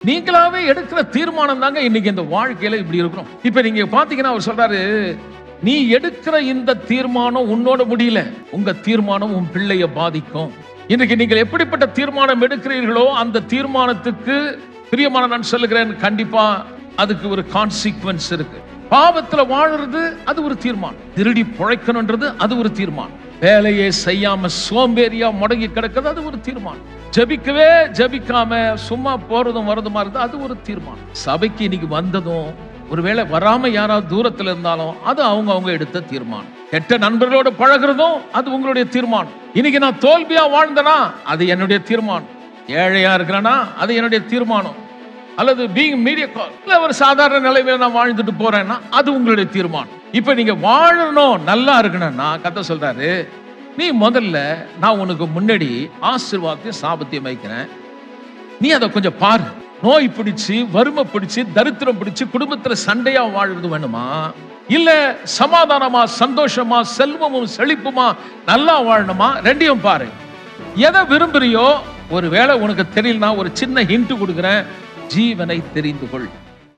நீங்களாவே எடுக்கிற தீர்மானம் தாங்க இன்னைக்கு இந்த வாழ்க்கையில இப்படி இருக்கிறோம். இப்ப நீங்க பாத்தீங்கன்னா அவர் சொல்றாரு, நீ எடுக்கிற இந்த தீர்மானம் உன்னோட முடியல, உங்க தீர்மானம் உன் பிள்ளைய பாதிக்கும். இன்னைக்கு நீங்கள் எப்படிப்பட்ட தீர்மானம் எடுக்கிறீர்களோ அந்த தீர்மானத்துக்கு பிரியமான நான் சொல்லுகிறேன், கண்டிப்பா அதுக்கு ஒரு கான்சிக்வன்ஸ் இருக்கு. பாவத்துல வாழறது அது ஒரு தீர்மானம், திருடி பிழைக்கணும்ன்றது அது ஒரு தீர்மானம், வேலையை செய்யாம சோம்பேறியா முடங்கி கிடக்கிறது அது ஒரு தீர்மானம், ஜபிக்கவே ஜபிக்காம சும்மா போறதும் வரதுமா இருந்து அது ஒரு தீர்மானம். சபைக்கு இன்னைக்கு வந்ததும் ஒருவேளை வராம யாராவது தூரத்துல இருந்தாலும் அது அவங்க எடுத்த தீர்மானம். கெட்ட நண்பர்களோட பழகிறதும் அது உங்களுடைய தீர்மானம். இன்னைக்கு நான் தோல்வியா வாழ்ந்தனா அது என்னுடைய தீர்மானம், ஏழையா இருக்கிறேன்னா அது என்னுடைய தீர்மானம், அல்லது பீயிங் மீடியாக்கால் இல்ல ஒரு சாதாரண நிலைமையில நான் வாழ்ந்துட்டு போறேன்னா அது உங்களுடைய தீர்மானம். இப்ப நீங்க வாழணும், நல்லா இருக்கணும்னா கர்த்தர் சொல்றாரு, நீ முதல்ல நான் உனக்கு முன்னாடி ஆசீர்வாதத்தையும் சாபத்தையும் வைக்கிறேன், நீ அதை கொஞ்சம் பாரு. நோய் பிடிச்சு, வறுமை பிடிச்சு, தரித்திரம் பிடிச்சு குடும்பத்துல சண்டையா வாழ்றது வேணுமா, இல்ல சமாதானமா சந்தோஷமா செல்வமும் செழிப்புமா நல்லா வாழணுமா, ரெண்டையும் பாரு. எதை விரும்புறியோ, ஒருவேளை உனக்கு தெரியலனா ஒரு சின்ன ஹிண்ட் கொடுக்கிறேன், ஜீவனை தெரிந்து கொள்.